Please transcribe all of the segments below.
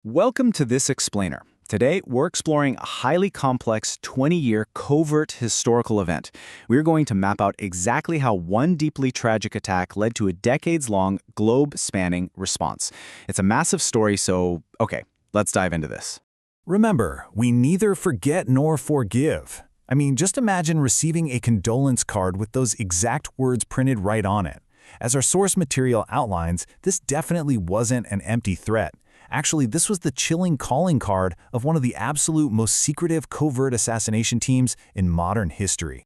Welcome to this explainer. Today, we're exploring a highly complex 20-year covert historical event. We're going to map out exactly how one deeply tragic attack led to a decades-long, globe-spanning response. It's a massive story, so, okay, let's dive into this. Remember, we neither forget nor forgive. I mean, just imagine receiving a condolence card with those exact words printed right on it. As our source material outlines, this definitely wasn't an empty threat. Actually, this was the chilling calling card of one of the absolute most secretive covert assassination teams in modern history.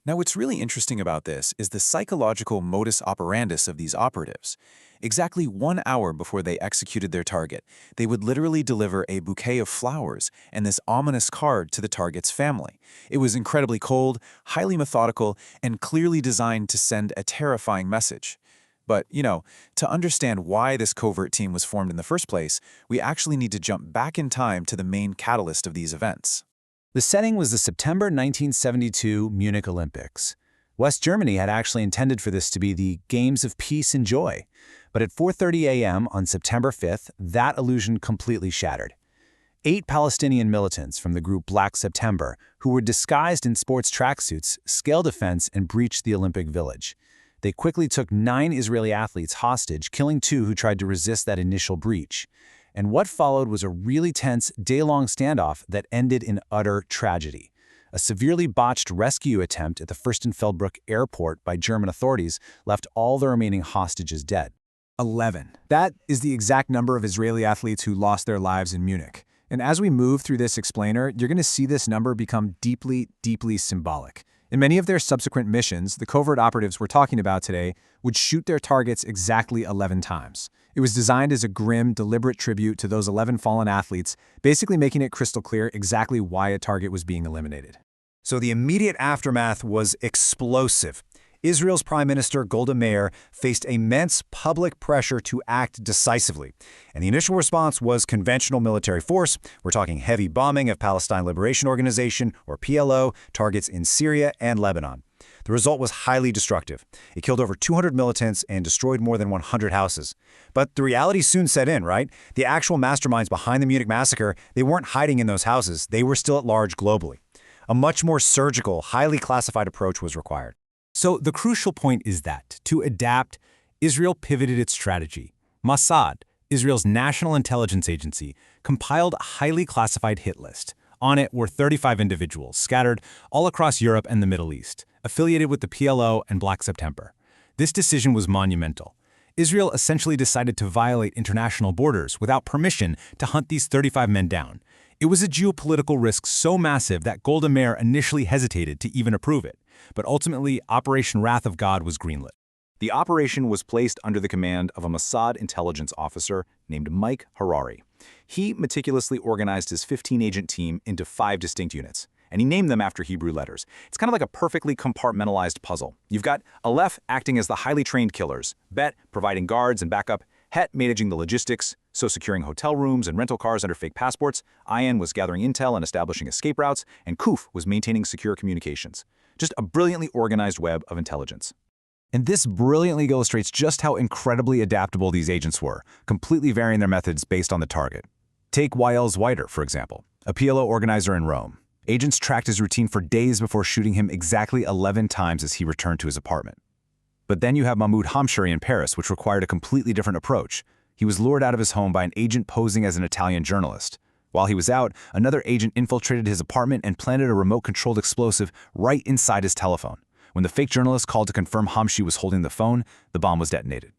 Now, what's really interesting about this is the psychological modus operandus of these operatives. Exactly 1 hour before they executed their target, they would literally deliver a bouquet of flowers and this ominous card to the target's family. It was incredibly cold, highly methodical, and clearly designed to send a terrifying message. But, to understand why this covert team was formed in the first place, we actually need to jump back in time to the main catalyst of these events. The setting was the September 1972 Munich Olympics. West Germany had actually intended for this to be the Games of Peace and Joy. But at 4:30 a.m. on September 5th, that illusion completely shattered. 8 Palestinian militants from the group Black September, who were disguised in sports tracksuits, scaled a fence and breached the Olympic Village. They quickly took 9 Israeli athletes hostage, killing 2 who tried to resist that initial breach. And what followed was a really tense, day-long standoff that ended in utter tragedy. A severely botched rescue attempt at the Fürstenfeldbruck airport by German authorities left all the remaining hostages dead. 11. That is the exact number of Israeli athletes who lost their lives in Munich. And as we move through this explainer, you're going to see this number become deeply, deeply symbolic. In many of their subsequent missions, the covert operatives we're talking about today would shoot their targets exactly 11 times. It was designed as a grim, deliberate tribute to those 11 fallen athletes, basically making it crystal clear exactly why a target was being eliminated. So the immediate aftermath was explosive. Israel's Prime Minister Golda Meir faced immense public pressure to act decisively. And the initial response was conventional military force. We're talking heavy bombing of Palestine Liberation Organization, or PLO, targets in Syria and Lebanon. The result was highly destructive. It killed over 200 militants and destroyed more than 100 houses. But the reality soon set in, right? The actual masterminds behind the Munich massacre, they weren't hiding in those houses. They were still at large globally. A much more surgical, highly classified approach was required. So the crucial point is that, to adapt, Israel pivoted its strategy. Mossad, Israel's national intelligence agency, compiled a highly classified hit list. On it were 35 individuals scattered all across Europe and the Middle East, affiliated with the PLO and Black September. This decision was monumental. Israel essentially decided to violate international borders without permission to hunt these 35 men down. It was a geopolitical risk so massive that Golda Meir initially hesitated to even approve it. But ultimately, Operation Wrath of God was greenlit. The operation was placed under the command of a Mossad intelligence officer named Mike Harari. He meticulously organized his 15-agent team into 5 distinct units, and he named them after Hebrew letters. It's kind of like a perfectly compartmentalized puzzle. You've got Aleph acting as the highly trained killers, Bet providing guards and backup, Het managing the logistics, so securing hotel rooms and rental cars under fake passports, Ayin was gathering intel and establishing escape routes, and Kuf was maintaining secure communications. Just a brilliantly organized web of intelligence. And this brilliantly illustrates just how incredibly adaptable these agents were, completely varying their methods based on the target. Take Wael Zweiter, for example, a PLO organizer in Rome. Agents tracked his routine for days before shooting him exactly 11 times as he returned to his apartment. But then you have Mahmoud Hamshari in Paris, which required a completely different approach. He was lured out of his home by an agent posing as an Italian journalist. While he was out, another agent infiltrated his apartment and planted a remote-controlled explosive right inside his telephone. When the fake journalist called to confirm Hamshi was holding the phone, the bomb was detonated.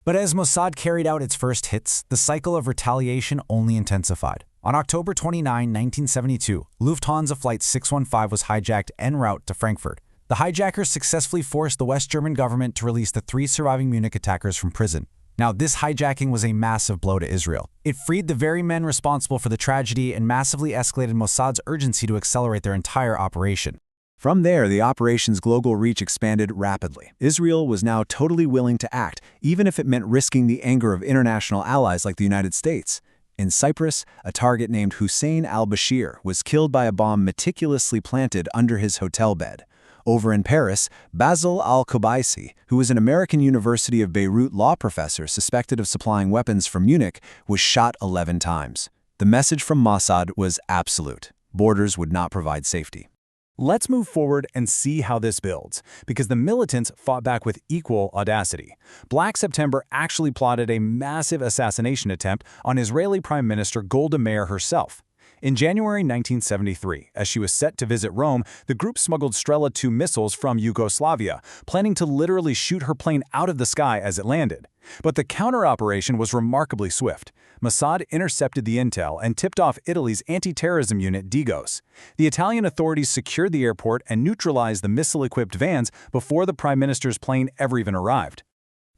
But as Mossad carried out its first hits, the cycle of retaliation only intensified. On October 29, 1972, Lufthansa Flight 615 was hijacked en route to Frankfurt. The hijackers successfully forced the West German government to release the 3 surviving Munich attackers from prison. Now, this hijacking was a massive blow to Israel. It freed the very men responsible for the tragedy and massively escalated Mossad's urgency to accelerate their entire operation. From there, the operation's global reach expanded rapidly. Israel was now totally willing to act, even if it meant risking the anger of international allies like the United States. In Cyprus, a target named Hussein al-Bashir was killed by a bomb meticulously planted under his hotel bed. Over in Paris, Basil al-Kobaisi, who was an American University of Beirut law professor suspected of supplying weapons from Munich, was shot 11 times. The message from Mossad was absolute. Borders would not provide safety. Let's move forward and see how this builds, because the militants fought back with equal audacity. Black September actually plotted a massive assassination attempt on Israeli Prime Minister Golda Meir herself. In January 1973, as she was set to visit Rome, the group smuggled Strela 2 missiles from Yugoslavia, planning to literally shoot her plane out of the sky as it landed. But the counter-operation was remarkably swift. Mossad intercepted the intel and tipped off Italy's anti-terrorism unit Digos. The Italian authorities secured the airport and neutralized the missile-equipped vans before the Prime Minister's plane ever even arrived.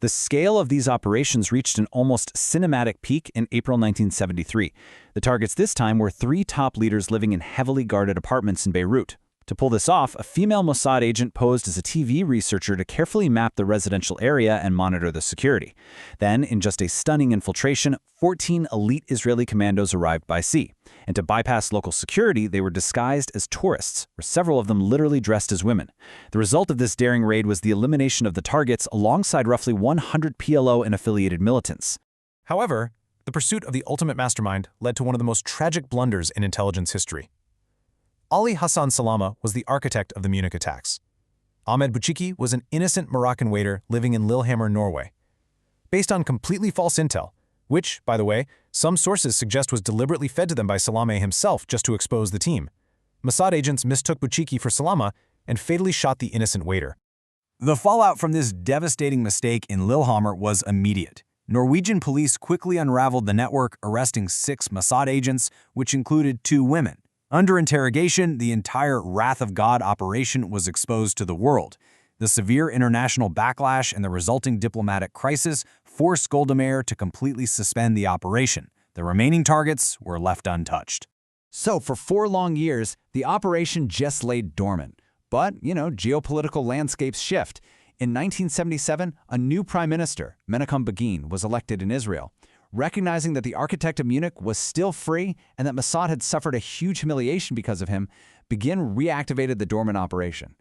The scale of these operations reached an almost cinematic peak in April 1973. The targets this time were 3 top leaders living in heavily guarded apartments in Beirut. To pull this off, a female Mossad agent posed as a TV researcher to carefully map the residential area and monitor the security. Then, in just a stunning infiltration, 14 elite Israeli commandos arrived by sea. And to bypass local security, they were disguised as tourists, or several of them literally dressed as women. The result of this daring raid was the elimination of the targets alongside roughly 100 PLO and affiliated militants. However, the pursuit of the ultimate mastermind led to one of the most tragic blunders in intelligence history. Ali Hassan Salama was the architect of the Munich attacks. Ahmed Bouchiki was an innocent Moroccan waiter living in Lillehammer, Norway. Based on completely false intel, which, by the way, some sources suggest was deliberately fed to them by Salama himself just to expose the team, Mossad agents mistook Bouchiki for Salama and fatally shot the innocent waiter. The fallout from this devastating mistake in Lillehammer was immediate. Norwegian police quickly unraveled the network, arresting 6 Mossad agents, which included 2 women. Under interrogation, the entire Wrath of God operation was exposed to the world. The severe international backlash and the resulting diplomatic crisis forced Golda Meir to completely suspend the operation. The remaining targets were left untouched. So for 4 long years, the operation just lay dormant. But, geopolitical landscapes shift. In 1977, a new prime minister, Menachem Begin, was elected in Israel. Recognizing that the architect of Munich was still free and that Mossad had suffered a huge humiliation because of him, Begin reactivated the dormant operation.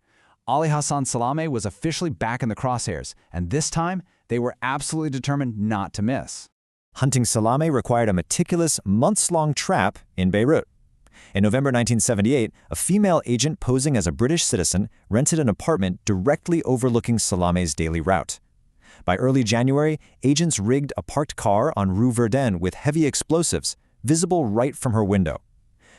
Ali Hassan Salame was officially back in the crosshairs, and this time, they were absolutely determined not to miss. Hunting Salame required a meticulous, months-long trap in Beirut. In November 1978, a female agent posing as a British citizen rented an apartment directly overlooking Salame's daily route. By early January, agents rigged a parked car on Rue Verdun with heavy explosives, visible right from her window.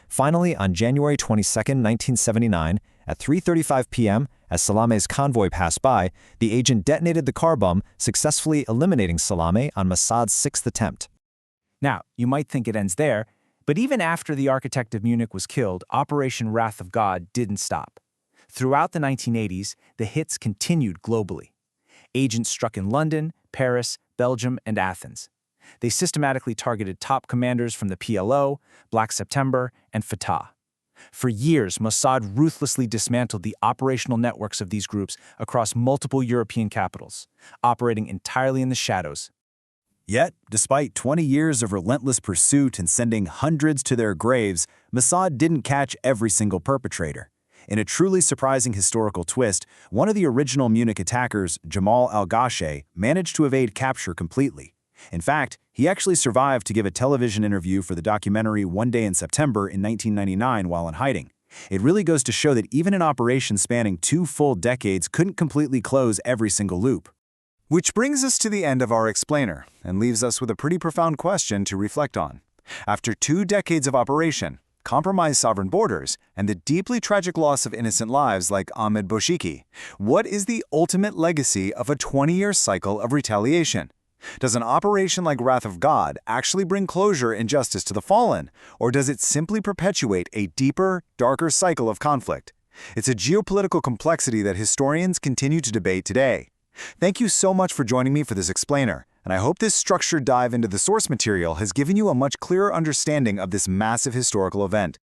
Finally, on January 22, 1979, at 3:35 p.m., as Salame's convoy passed by, the agent detonated the car bomb, successfully eliminating Salame on Mossad's 6th attempt. Now, you might think it ends there, but even after the architect of Munich was killed, Operation Wrath of God didn't stop. Throughout the 1980s, the hits continued globally. Agents struck in London, Paris, Belgium, and Athens. They systematically targeted top commanders from the PLO, Black September, and Fatah. For years, Mossad ruthlessly dismantled the operational networks of these groups across multiple European capitals, operating entirely in the shadows. Yet, despite 20 years of relentless pursuit and sending hundreds to their graves, Mossad didn't catch every single perpetrator. In a truly surprising historical twist, one of the original Munich attackers, Jamal al-Ghashi, managed to evade capture completely. In fact, he actually survived to give a television interview for the documentary One Day in September in 1999 while in hiding. It really goes to show that even an operation spanning 2 full decades couldn't completely close every single loop. Which brings us to the end of our explainer and leaves us with a pretty profound question to reflect on. After 2 decades of operation, compromised sovereign borders, and the deeply tragic loss of innocent lives like Ahmed Bouchiki, what is the ultimate legacy of a 20-year cycle of retaliation? Does an operation like Wrath of God actually bring closure and justice to the fallen, or does it simply perpetuate a deeper, darker cycle of conflict? It's a geopolitical complexity that historians continue to debate today. Thank you so much for joining me for this explainer, and I hope this structured dive into the source material has given you a much clearer understanding of this massive historical event.